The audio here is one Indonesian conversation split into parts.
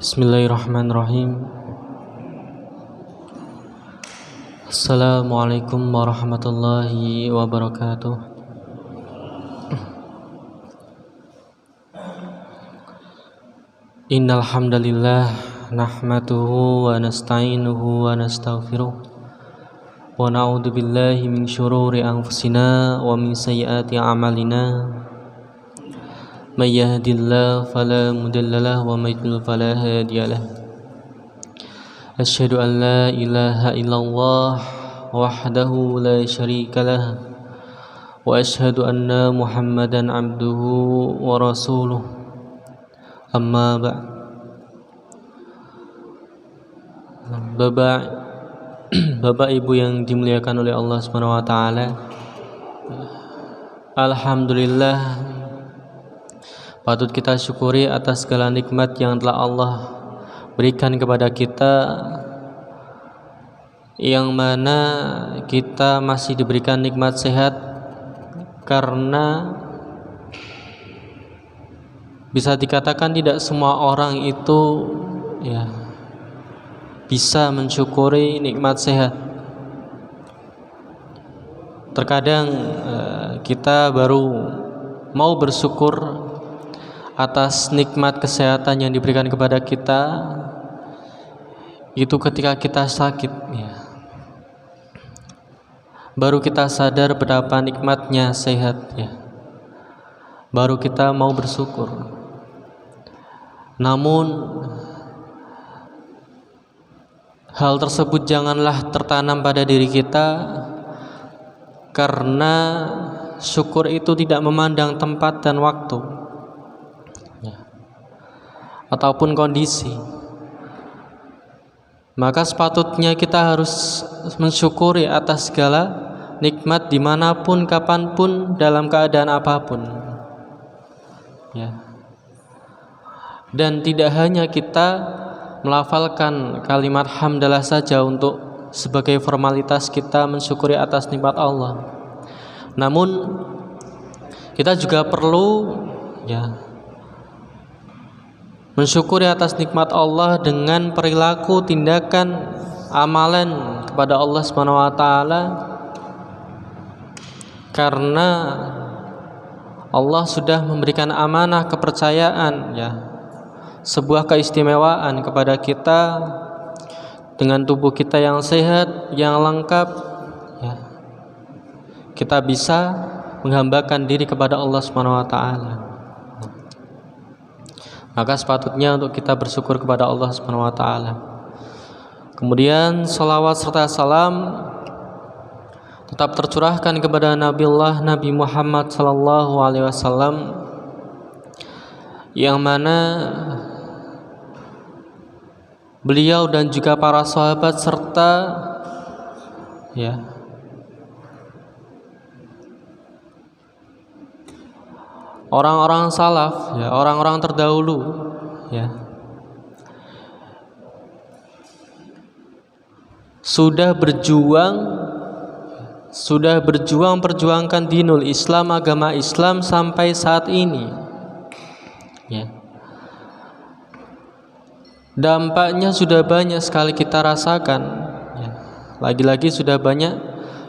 Bismillahirrahmanirrahim. Assalamualaikum warahmatullahi wabarakatuh. Innal hamdalillah nahmaduhu wa nasta'inuhu wa nastaghfiruh wa na'udzu billahi min syururi anfusina wa min sayyiati a'malina. May yahdihillahu fala mudilla lahu wa may yudlil fala hadiya lahu. Asyhadu an la ilaha illallah wahdahu la syarika lah wa asyhadu anna Muhammadan abduhu wa rasuluh. Amma ba'd. Bapak Ibu yang dimuliakan oleh Allah Subhanahu wa taala, alhamdulillah, patut kita syukuri atas segala nikmat yang telah Allah berikan kepada kita, yang mana kita masih diberikan nikmat sehat, karena bisa dikatakan tidak semua orang itu bisa mensyukuri nikmat sehat. Terkadang kita baru mau bersyukur atas nikmat kesehatan yang diberikan kepada kita itu ketika kita sakit, baru kita sadar betapa nikmatnya sehat, baru kita mau bersyukur. Namun hal tersebut janganlah tertanam pada diri kita, karena syukur itu tidak memandang tempat dan waktu ataupun kondisi. Maka sepatutnya kita harus mensyukuri atas segala nikmat dimanapun, kapanpun, dalam keadaan apapun, Dan tidak hanya kita melafalkan kalimat hamdalah saja untuk sebagai formalitas kita mensyukuri atas nikmat Allah, namun kita juga perlu mensyukuri atas nikmat Allah dengan perilaku, tindakan, amalan kepada Allah Subhanahu wa taala, karena Allah sudah memberikan amanah, kepercayaan, sebuah keistimewaan kepada kita dengan tubuh kita yang sehat, yang lengkap, kita bisa menghambakan diri kepada Allah Subhanahu wa taala. Maka sepatutnya untuk kita bersyukur kepada Allah Subhanahu wa taala. Kemudian salawat serta salam tetap tercurahkan kepada Nabi Muhammad sallallahu alaihi wasallam, yang mana beliau dan juga para sahabat serta orang-orang salaf, orang-orang terdahulu, sudah berjuang perjuangkan dinul Islam, agama Islam sampai saat ini. Dampaknya sudah banyak sekali kita rasakan, lagi-lagi sudah banyak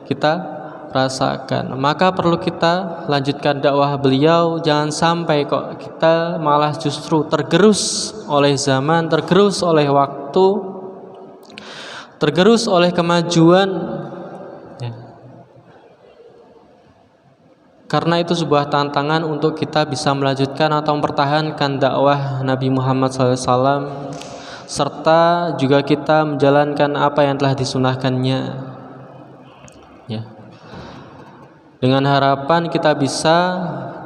kita rasakan. Maka perlu kita lanjutkan dakwah beliau. Jangan sampai kok kita malah justru tergerus oleh zaman, tergerus oleh waktu, tergerus oleh kemajuan, karena itu sebuah tantangan untuk kita bisa melanjutkan atau mempertahankan dakwah Nabi Muhammad SAW, serta juga kita menjalankan apa yang telah disunahkannya, dengan harapan kita bisa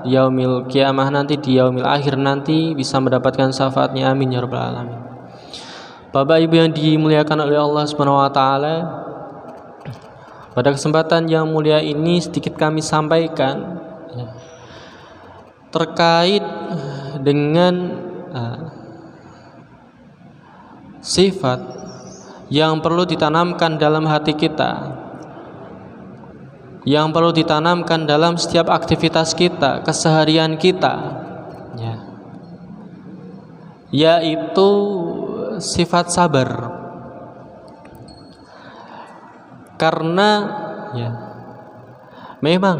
di yaumil kiamah nanti, di yaumil akhir nanti, bisa mendapatkan syafaatnya. Amin ya rabbal alamin. Bapak Ibu yang dimuliakan oleh Allah Subhanahu wa taala, pada kesempatan yang mulia ini sedikit kami sampaikan terkait dengan sifat yang perlu ditanamkan dalam hati kita, yang perlu ditanamkan dalam setiap aktivitas kita, keseharian kita, yaitu sifat sabar. Karena ya, memang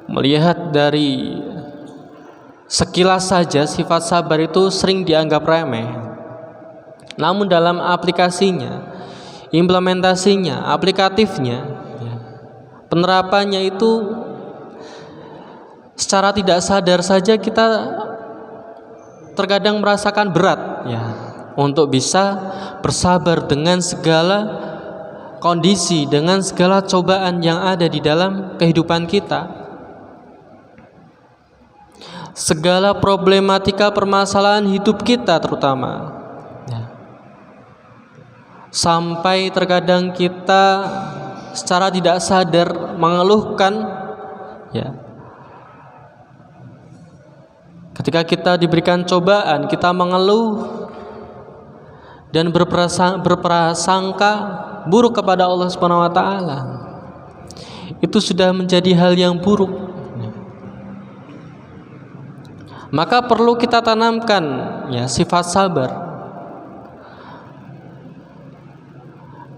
melihat dari sekilas saja sifat sabar itu sering dianggap remeh. Namun dalam aplikasinya, implementasinya, aplikatifnya, ya, penerapannya itu secara tidak sadar saja kita terkadang merasakan berat ya untuk bisa bersabar dengan segala kondisi, dengan segala cobaan yang ada di dalam kehidupan kita. Segala problematika permasalahan hidup kita terutama ya. Sampai terkadang kita secara tidak sadar mengeluhkan ya. Ketika kita diberikan cobaan, kita mengeluh dan berprasangka buruk kepada Allah Subhanahu wa taala. Itu sudah menjadi hal yang buruk. Maka perlu kita tanamkan ya sifat sabar.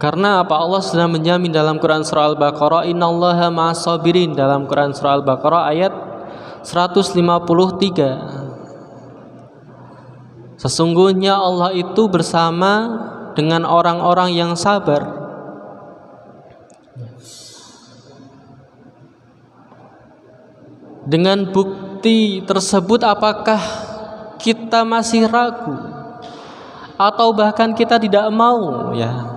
Karena apa? Allah sudah menjamin dalam Quran surah Al-Baqarah, innallaha ma'as sabirin, dalam Quran surah Al-Baqarah ayat 153. Sesungguhnya Allah itu bersama dengan orang-orang yang sabar. Dengan bukti tersebut, apakah kita masih ragu atau bahkan kita tidak mau ya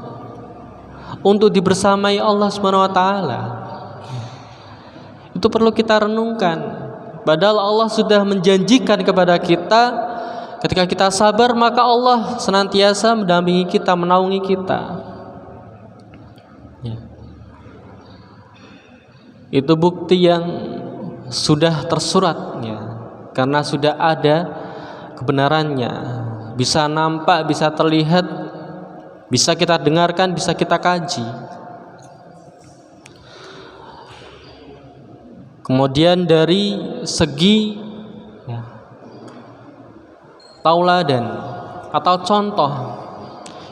untuk dibersamai Allah Subhanahu wa taala? Itu perlu kita renungkan. Padahal Allah sudah menjanjikan kepada kita, ketika kita sabar maka Allah senantiasa mendampingi kita, menaungi kita ya. Itu bukti yang sudah tersurat ya, karena sudah ada kebenarannya, bisa nampak, bisa terlihat, bisa kita dengarkan, bisa kita kaji. Kemudian dari segi ya, tauladan atau contoh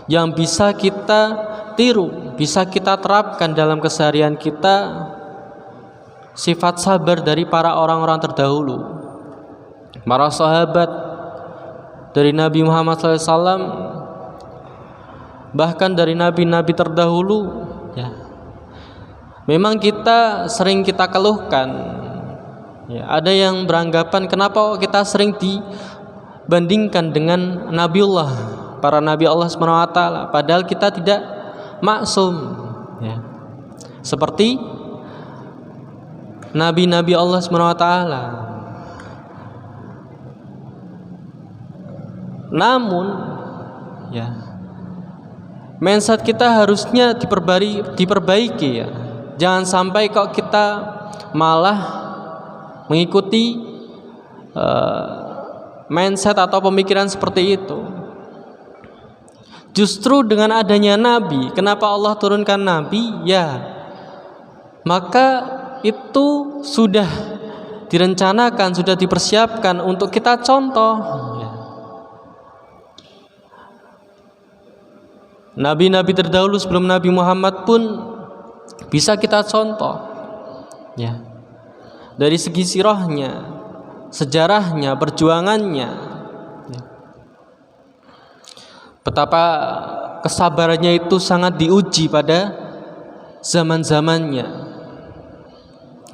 yang bisa kita tiru, bisa kita terapkan dalam keseharian kita, sifat sabar dari para orang-orang terdahulu, para sahabat dari Nabi Muhammad SAW, bahkan dari nabi-nabi terdahulu ya. Memang kita sering kita keluhkan ya, ada yang beranggapan kenapa kita sering dibandingkan dengan Nabiullah, para nabi Allah Subhanahu wa taala, padahal kita tidak maksum ya. Seperti nabi-nabi Allah Subhanahu wa taala. Namun ya, mindset kita harusnya diperbaiki ya. Jangan sampai kok kita malah mengikuti mindset atau pemikiran seperti itu. Justru dengan adanya nabi, kenapa Allah turunkan nabi? Ya, maka itu sudah direncanakan, sudah dipersiapkan untuk kita contoh. Nabi-nabi terdahulu sebelum Nabi Muhammad pun bisa kita contoh ya. Dari segi sirahnya, sejarahnya, perjuangannya ya. Betapa kesabarannya itu sangat diuji pada zaman-zamannya.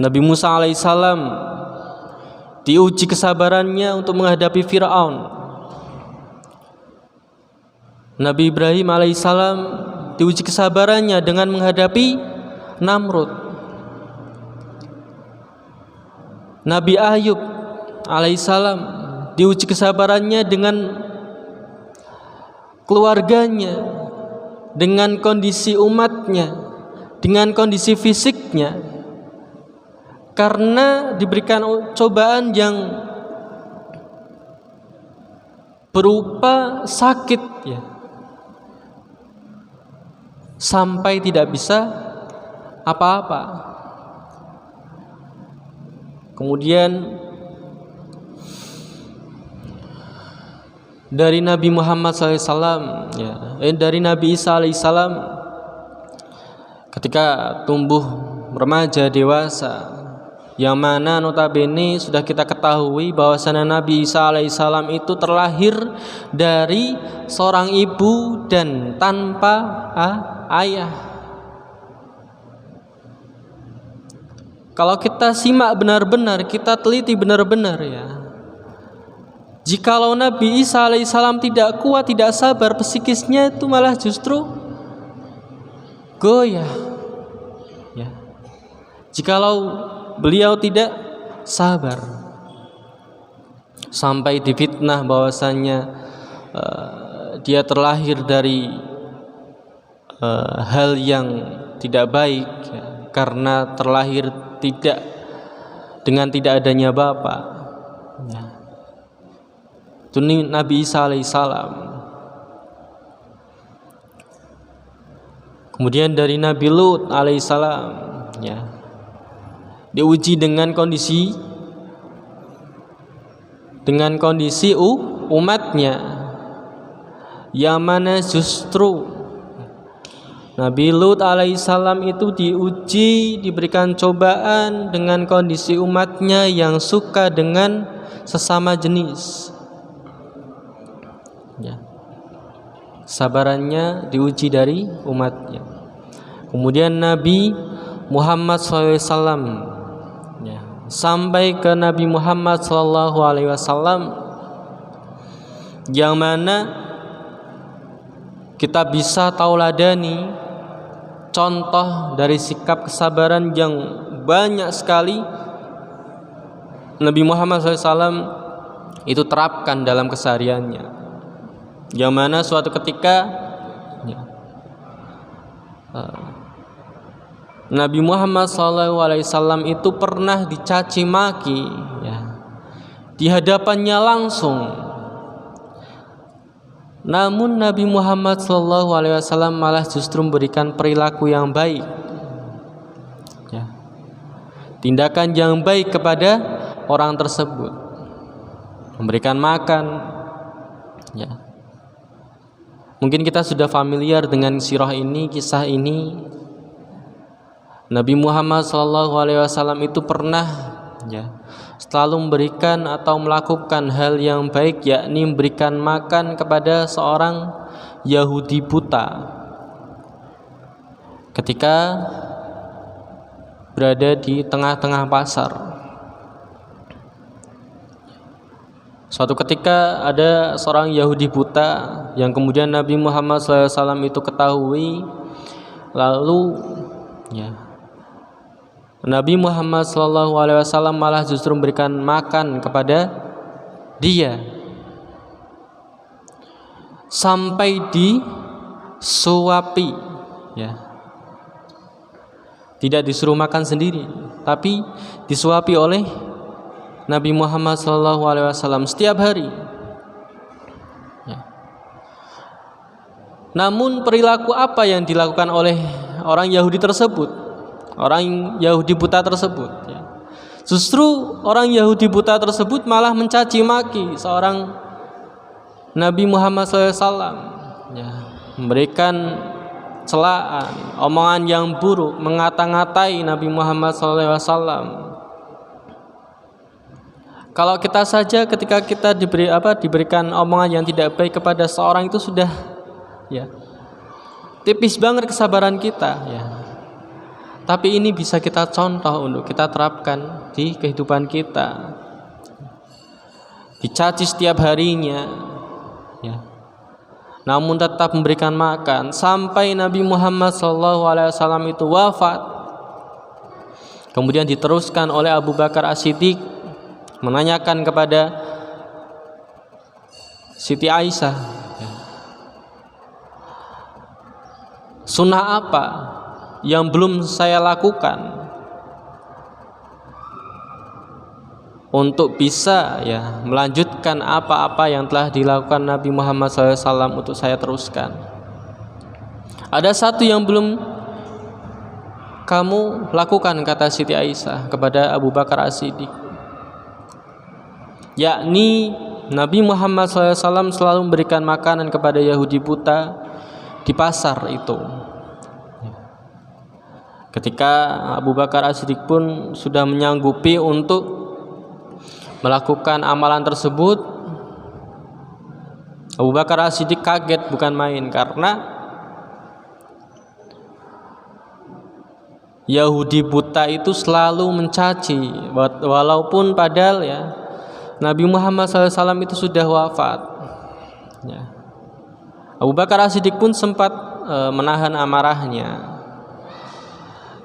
Nabi Musa alaihissalam diuji kesabarannya untuk menghadapi Fir'aun. Nabi Ibrahim alaihissalam diuji kesabarannya dengan menghadapi Namrud. Nabi Ayub alaihissalam diuji kesabarannya dengan keluarganya, dengan kondisi umatnya, dengan kondisi fisiknya, karena diberikan cobaan yang berupa sakit ya, sampai tidak bisa apa-apa. Kemudian dari Nabi Muhammad SAW, ya, dari Nabi Isa alaihissalam ketika tumbuh remaja dewasa, yang mana notabene sudah kita ketahui bahwasanya Nabi Isa alaihissalam itu terlahir dari seorang ibu dan tanpa ayah. Kalau kita simak benar-benar, kita teliti benar-benar, ya, jikalau Nabi Isa alaihissalam tidak kuat, tidak sabar, psikisnya itu malah justru goyah, ya. Jikalau beliau tidak sabar, sampai difitnah bahwasanya dia terlahir dari hal yang tidak baik, ya, karena terlahir tidak adanya bapak, ya. Itu Nabi Isa alaihissalam. Kemudian dari Nabi Lut alaihissalam, ya, diuji dengan kondisi umatnya, yang mana justru Nabi Lut alaihissalam itu diuji, diberikan cobaan dengan kondisi umatnya yang suka dengan sesama jenis, ya. Sabarannya diuji dari umatnya. Kemudian Nabi Muhammad SAW, ya, sampai ke Nabi Muhammad SAW, yang mana kita bisa tauladani contoh dari sikap kesabaran yang banyak sekali Nabi Muhammad SAW itu terapkan dalam kesehariannya. Yang mana suatu ketika, ya, Nabi Muhammad SAW itu pernah dicaci maki, ya, di hadapannya langsung. Namun Nabi Muhammad SAW malah justru memberikan perilaku yang baik, ya, tindakan yang baik kepada orang tersebut, memberikan makan, ya. Mungkin kita sudah familiar dengan sirah ini, kisah ini. Nabi Muhammad SAW itu pernah, ya, selalu memberikan atau melakukan hal yang baik, yakni memberikan makan kepada seorang Yahudi buta ketika berada di tengah-tengah pasar. Suatu ketika ada seorang Yahudi buta yang kemudian Nabi Muhammad SAW itu ketahui, lalu, ya, Nabi Muhammad SAW malah justru memberikan makan kepada dia sampai disuapi, ya, tidak disuruh makan sendiri, tapi disuapi oleh Nabi Muhammad SAW setiap hari, ya. Namun perilaku apa yang dilakukan oleh orang Yahudi tersebut, orang Yahudi buta tersebut, ya, justru orang Yahudi buta tersebut malah mencaci maki seorang Nabi Muhammad SAW, ya, memberikan celaan, omongan yang buruk, mengata-ngatai Nabi Muhammad SAW. Kalau kita saja ketika kita diberikan omongan yang tidak baik kepada seorang itu sudah, ya, tipis banget kesabaran kita, ya. Tapi ini bisa kita contoh untuk kita terapkan di kehidupan kita. Dicaci setiap harinya, ya, namun tetap memberikan makan sampai Nabi Muhammad SAW itu wafat. Kemudian diteruskan oleh Abu Bakar As-Siddiq menanyakan kepada Siti Aisyah, ya, sunnah apa yang belum saya lakukan untuk bisa, ya, melanjutkan apa-apa yang telah dilakukan Nabi Muhammad SAW untuk saya teruskan. Ada satu yang belum kamu lakukan, kata Siti Aisyah kepada Abu Bakar As-Siddiq, yakni Nabi Muhammad SAW selalu memberikan makanan kepada Yahudi buta di pasar itu. Ketika Abu Bakar As-Siddiq pun sudah menyanggupi untuk melakukan amalan tersebut, Abu Bakar As-Siddiq kaget bukan main, karena Yahudi buta itu selalu mencaci, walaupun padahal ya Nabi Muhammad SAW itu sudah wafat. Ya. Abu Bakar As-Siddiq pun sempat menahan amarahnya,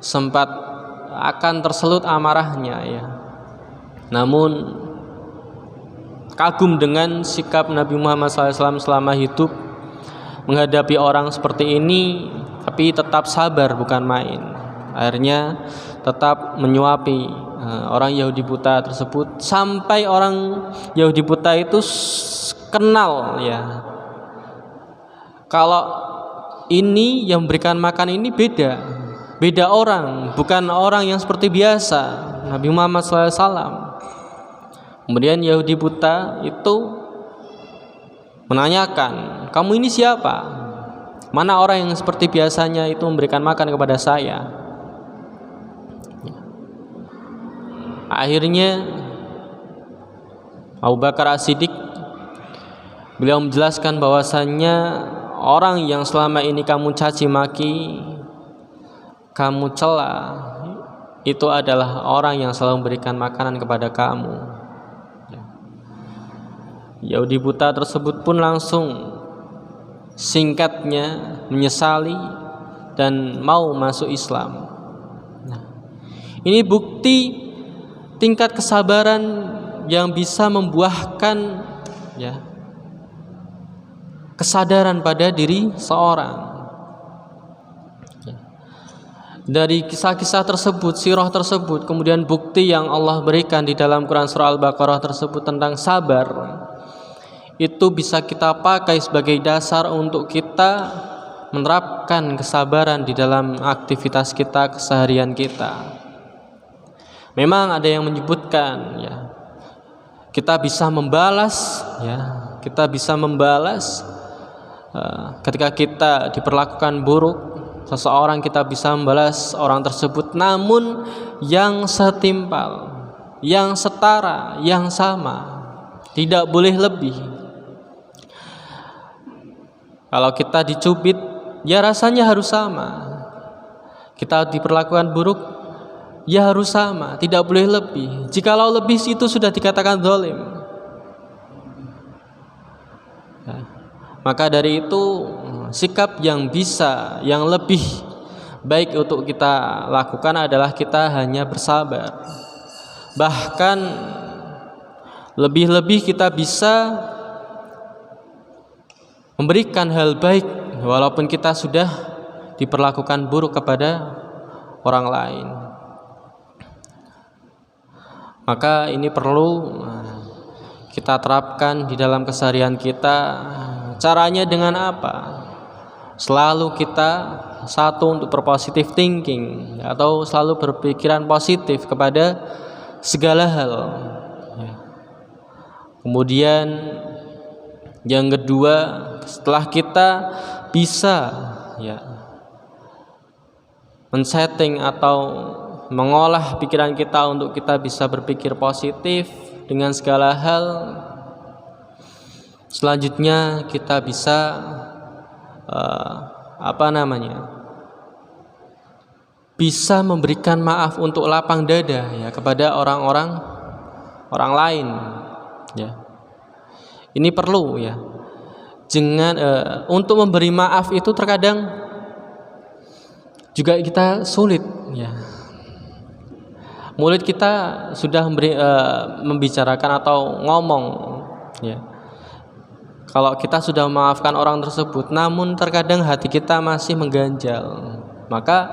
sempat akan terselut amarahnya ya. Namun kagum dengan sikap Nabi Muhammad SAW selama hidup menghadapi orang seperti ini, tapi tetap sabar bukan main. Akhirnya tetap menyuapi orang Yahudi buta tersebut, sampai orang Yahudi buta itu kenal ya, kalau ini yang memberikan makan ini beda orang, bukan orang yang seperti biasa Nabi Muhammad SAW. Kemudian Yahudi buta itu menanyakan, kamu ini siapa? Mana orang yang seperti biasanya itu memberikan makan kepada saya? Akhirnya Abu Bakar As-Siddiq beliau menjelaskan bahwasannya orang yang selama ini kamu caci maki, kamu cela, itu adalah orang yang selalu memberikan makanan kepada kamu. Yahudi buta tersebut pun langsung singkatnya menyesali dan mau masuk Islam. Ini bukti tingkat kesabaran yang bisa membuahkan ya kesadaran pada diri seorang. Dari kisah-kisah tersebut, sirah tersebut, kemudian bukti yang Allah berikan di dalam Quran surah Al-Baqarah tersebut tentang sabar, itu bisa kita pakai sebagai dasar untuk kita menerapkan kesabaran di dalam aktivitas kita, keseharian kita. Memang ada yang menyebutkan ya, kita bisa membalas ketika kita diperlakukan buruk seseorang, kita bisa membalas orang tersebut, namun yang setimpal, yang setara, yang sama, tidak boleh lebih. Kalau kita dicubit, ya rasanya harus sama. Kita diperlakukan buruk, ya harus sama, tidak boleh lebih. Jikalau lebih itu sudah dikatakan zalim. Maka dari itu sikap yang bisa, yang lebih baik untuk kita lakukan adalah kita hanya bersabar. Bahkan lebih-lebih kita bisa memberikan hal baik walaupun kita sudah diperlakukan buruk kepada orang lain. Maka ini perlu kita terapkan di dalam keseharian kita. Caranya dengan apa? Selalu kita untuk berpositif thinking, atau selalu berpikiran positif kepada segala hal. Kemudian yang kedua, setelah kita bisa men-setting atau mengolah pikiran kita untuk kita bisa berpikir positif dengan segala hal, selanjutnya kita bisa bisa memberikan maaf untuk lapang dada kepada orang lain ya. Ini perlu ya. Jangan untuk memberi maaf itu terkadang juga kita sulit ya. Mulut kita sudah membicarakan atau ngomong ya. Kalau kita sudah memaafkan orang tersebut, namun terkadang hati kita masih mengganjal, maka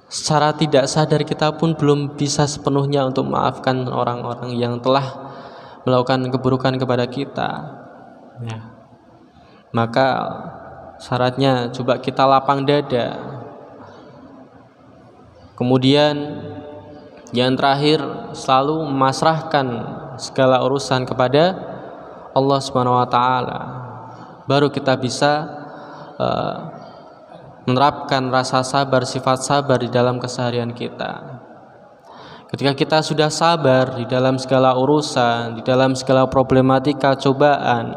secara tidak sadar kita pun belum bisa sepenuhnya untuk memaafkan orang-orang yang telah melakukan keburukan kepada kita ya. Maka syaratnya coba kita lapang dada. Kemudian yang terakhir, selalu memasrahkan segala urusan kepada Allah Subhanahu wa taala, baru kita bisa menerapkan rasa sabar, sifat sabar di dalam keseharian kita. Ketika kita sudah sabar di dalam segala urusan, di dalam segala problematika, cobaan,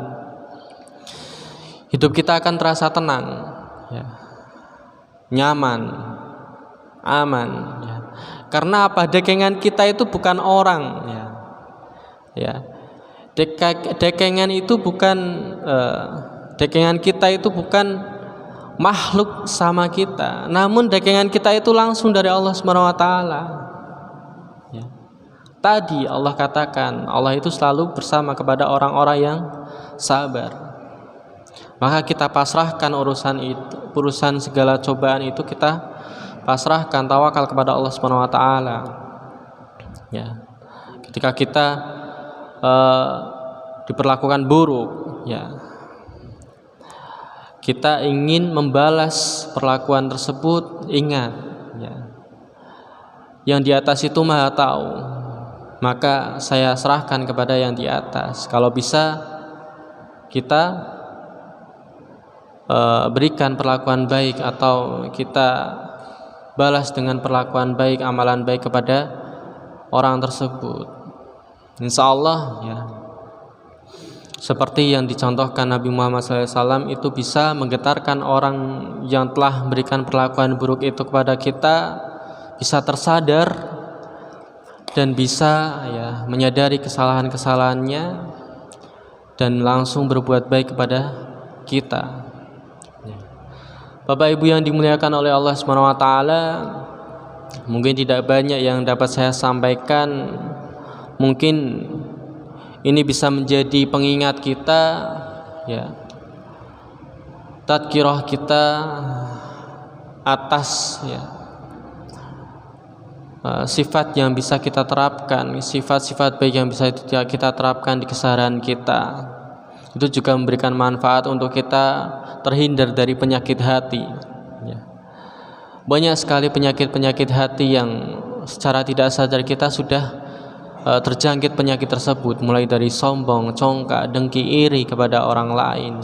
hidup kita akan terasa tenang, ya, nyaman, aman, ya. Karena apa? Dekengan kita itu bukan orang, ya, ya. Dekengan itu bukan dekengan kita itu bukan makhluk sama kita, namun dekengan kita itu langsung dari Allah Subhanahu wa taala. Ya. Tadi Allah katakan Allah itu selalu bersama kepada orang-orang yang sabar. Maka kita pasrahkan urusan segala cobaan itu, kita pasrahkan, tawakal kepada Allah Subhanahu wa taala. Ya. Ketika kita diperlakukan buruk, ya, kita ingin membalas perlakuan tersebut, ingat, ya, yang di atas itu Maha tahu. Maka saya serahkan kepada yang di atas. Kalau bisa kita berikan perlakuan baik, atau kita balas dengan perlakuan baik, amalan baik kepada orang tersebut. Insya Allah, ya, seperti yang dicontohkan Nabi Muhammad SAW, itu bisa menggetarkan orang yang telah memberikan perlakuan buruk itu kepada kita, bisa tersadar dan bisa, ya, menyadari kesalahan-kesalahannya dan langsung berbuat baik kepada kita. Bapak Ibu yang dimuliakan oleh Allah Subhanahu wa taala, mungkin tidak banyak yang dapat saya sampaikan. Mungkin ini bisa menjadi pengingat kita, ya, tadkirah kita atas, ya, sifat yang bisa kita terapkan, sifat-sifat baik yang bisa kita terapkan di keseharian kita. Itu juga memberikan manfaat untuk kita terhindar dari penyakit hati, ya. Banyak sekali penyakit-penyakit hati yang secara tidak sadar kita sudah terjangkit penyakit tersebut, mulai dari sombong, congkak, dengki, iri kepada orang lain.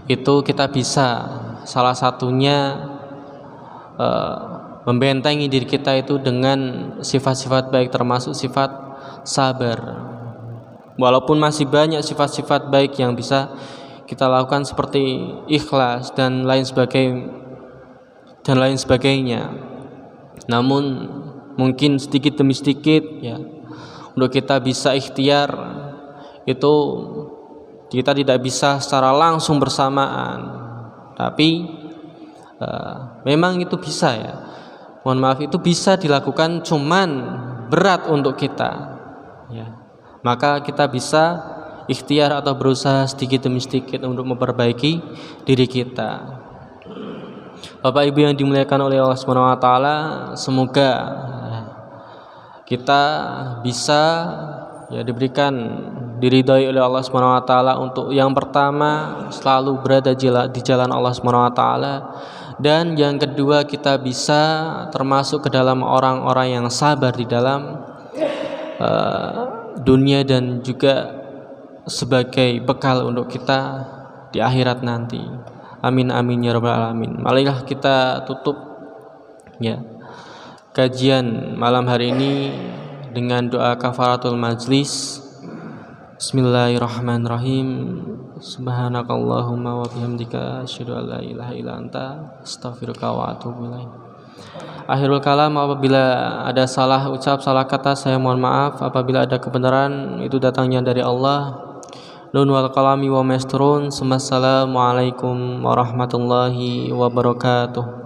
Itu kita bisa salah satunya membentengi diri kita itu dengan sifat-sifat baik, termasuk sifat sabar. Walaupun masih banyak sifat-sifat baik yang bisa kita lakukan seperti ikhlas dan lain sebagainya, namun mungkin sedikit demi sedikit, ya, untuk kita bisa ikhtiar itu kita tidak bisa secara langsung bersamaan, tapi memang itu bisa, ya, mohon maaf, itu bisa dilakukan, cuman berat untuk kita, ya. Maka kita bisa ikhtiar atau berusaha sedikit demi sedikit untuk memperbaiki diri kita. Bapak Ibu yang dimuliakan oleh Allah Subhanahu wa taala, semoga kita bisa, ya, diberikan diridhai oleh Allah Subhanahu wa taala untuk yang pertama selalu berada di jalan Allah Subhanahu wa taala, dan yang kedua kita bisa termasuk ke dalam orang-orang yang sabar di dalam dunia dan juga sebagai bekal untuk kita di akhirat nanti. Amin amin ya rabbal alamin. Marilah kita tutup, ya, kajian malam hari ini dengan doa kafaratul majlis. Bismillahirrahmanirrahim. Subhanakallahumma wa bihamdika asyhadu an la ilaha illa anta astaghfiruka wa atubu ilaik. Akhirul kalam, apabila ada salah ucap, salah kata, saya mohon maaf. Apabila ada kebenaran, itu datangnya dari Allah. Nun wal qalami wa masturun. Assalamualaikum warahmatullahi wabarakatuh.